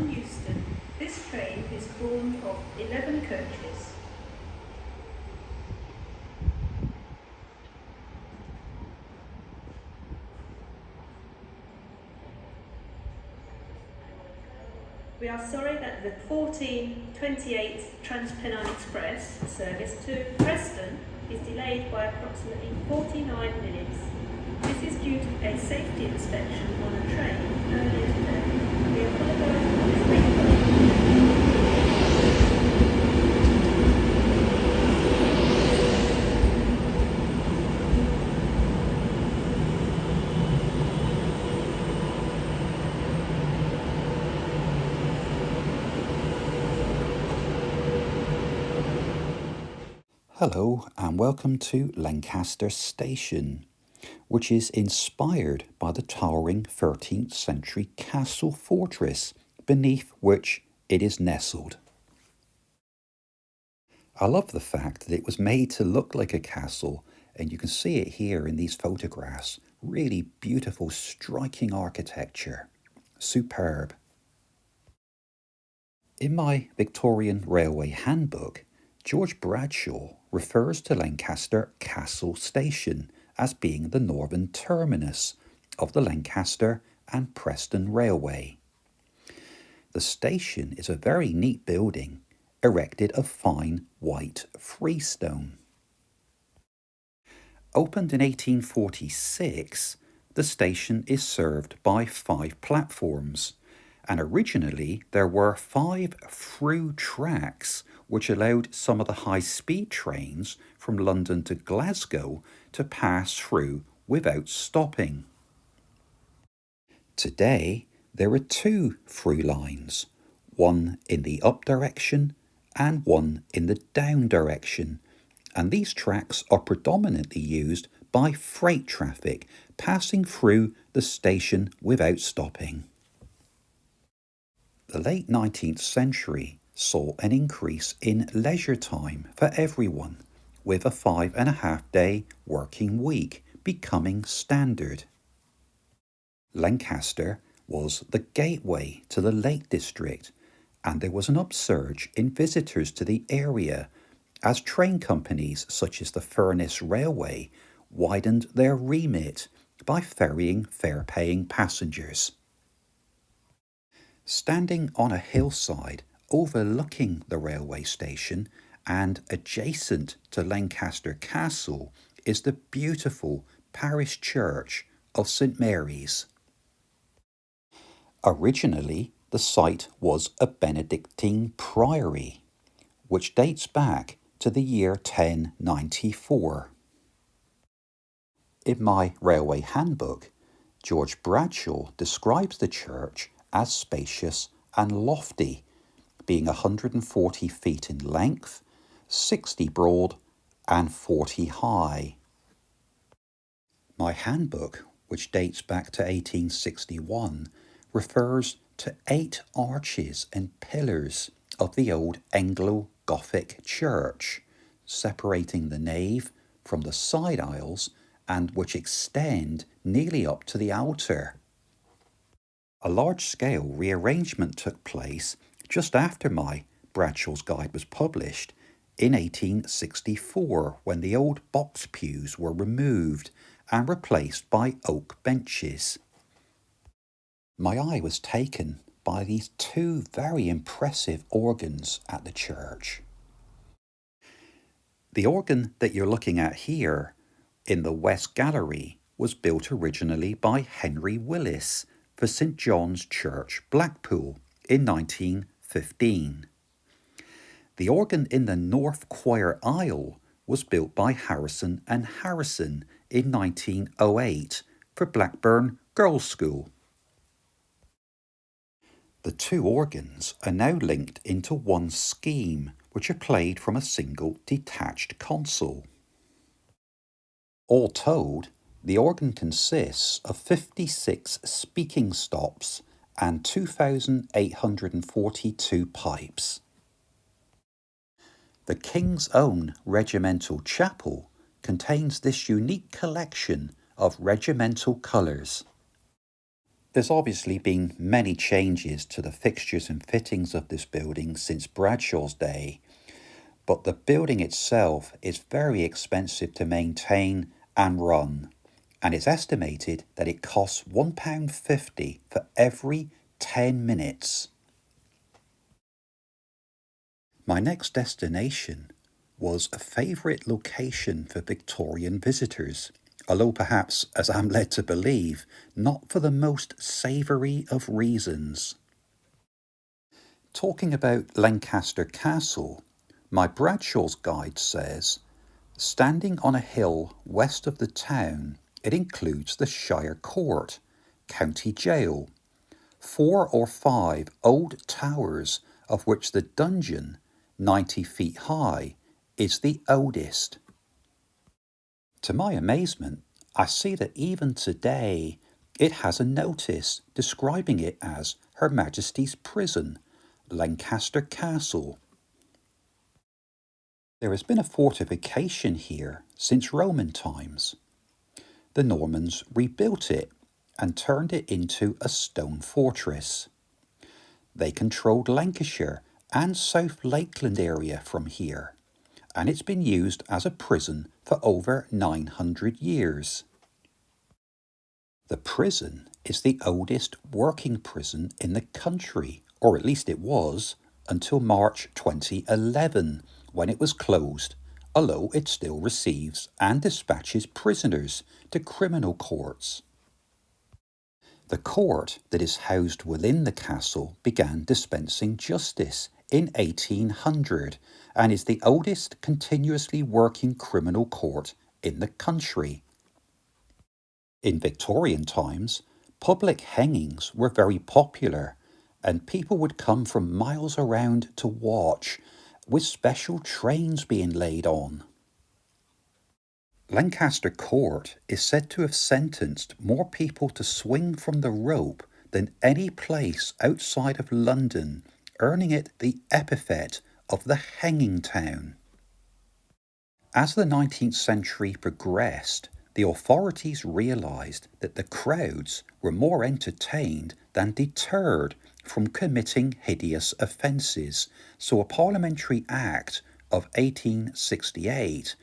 from Euston, this train is formed of 11 coaches. We are sorry that the 14:28 Transpennine Express service to Preston is delayed by approximately 49 minutes. This is due to a safety inspection on a train earlier today. We apologise for this late delay. Hello and welcome to Lancaster Station, which is inspired by the towering 13th century castle fortress beneath which it is nestled. I love the fact that it was made to look like a castle, and you can see it here in these photographs. Really beautiful, striking architecture. Superb. In my Victorian Railway Handbook, George Bradshaw refers to Lancaster Castle Station as being the northern terminus of the Lancaster and Preston Railway. The station is a very neat building, erected of fine white freestone. Opened in 1846, the station is served by 5 platforms, and originally there were 5 through tracks which allowed some of the high-speed trains from London to Glasgow to pass through without stopping. Today there are 2 through lines, one in the up direction and one in the down direction, and these tracks are predominantly used by freight traffic passing through the station without stopping. The late 19th century saw an increase in leisure time for everyone, with a 5.5-day working week becoming standard. Lancaster was the gateway to the Lake District, and there was an upsurge in visitors to the area as train companies such as the Furness Railway widened their remit by ferrying fare-paying passengers. Standing on a hillside overlooking the railway station and adjacent to Lancaster Castle is the beautiful parish church of St Mary's. Originally, the site was a Benedictine priory, which dates back to the year 1094. In my Railway Handbook, George Bradshaw describes the church as spacious and lofty, being 140 feet in length, 60 broad and 40 high. My handbook, which dates back to 1861, refers to 8 arches and pillars of the old Anglo-Gothic church, separating the nave from the side aisles and which extend nearly up to the altar. A large-scale rearrangement took place just after my Bradshaw's Guide was published in 1864, when the old box pews were removed and replaced by oak benches. My eye was taken by these 2 very impressive organs at the church. The organ that you're looking at here in the West Gallery was built originally by Henry Willis for St John's Church, Blackpool in 1915. The organ in the North Choir aisle was built by Harrison and Harrison in 1908 for Blackburn Girls' School. The 2 organs are now linked into one scheme, which are played from a single detached console. All told, the organ consists of 56 speaking stops and 2,842 pipes. The King's Own Regimental Chapel contains this unique collection of regimental colours. There's obviously been many changes to the fixtures and fittings of this building since Bradshaw's day, but the building itself is very expensive to maintain and run, and it's estimated that it costs £1.50 for every 10 minutes. My next destination was a favourite location for Victorian visitors, although perhaps, as I'm led to believe, not for the most savoury of reasons. Talking about Lancaster Castle, my Bradshaw's guide says, standing on a hill west of the town, it includes the Shire Court, County Jail, 4 or 5 old towers of which the dungeon, 90 feet high, is the oldest. To my amazement, I see that even today it has a notice describing it as Her Majesty's Prison, Lancaster Castle. There has been a fortification here since Roman times. The Normans rebuilt it and turned it into a stone fortress. They controlled Lancashire and South Lakeland area from here, and it's been used as a prison for over 900 years. The prison is the oldest working prison in the country, or at least it was, until March 2011, when it was closed, although it still receives and dispatches prisoners to criminal courts. The court that is housed within the castle began dispensing justice in 1800 and is the oldest continuously working criminal court in the country. In Victorian times, public hangings were very popular and people would come from miles around to watch, with special trains being laid on. Lancaster Court is said to have sentenced more people to swing from the rope than any place outside of London, earning it the epithet of the hanging town. As the 19th century progressed, the authorities realised that the crowds were more entertained than deterred from committing hideous offences, so a Parliamentary Act of 1868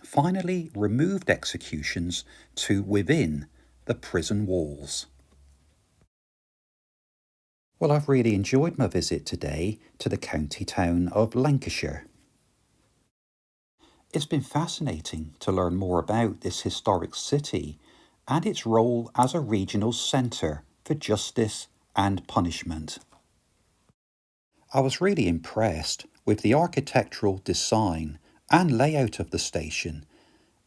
finally removed executions to within the prison walls. Well, I've really enjoyed my visit today to the county town of Lancashire. It's been fascinating to learn more about this historic city and its role as a regional centre for justice and punishment. I was really impressed with the architectural design and layout of the station,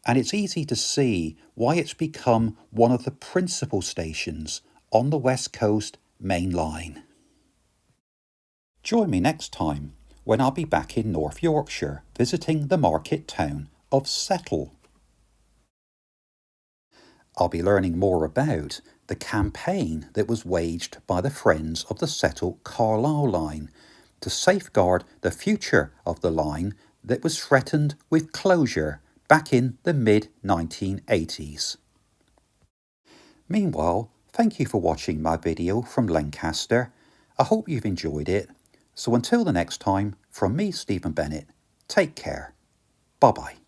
and it's easy to see why it's become one of the principal stations on the West Coast Main Line. Join me next time when I'll be back in North Yorkshire visiting the market town of Settle. I'll be learning more about the campaign that was waged by the Friends of the Settle Carlisle line to safeguard the future of the line that was threatened with closure back in the mid-1980s. Meanwhile, thank you for watching my video from Lancaster. I hope you've enjoyed it. So until the next time, from me, Stephen Bennett, take care. Bye-bye.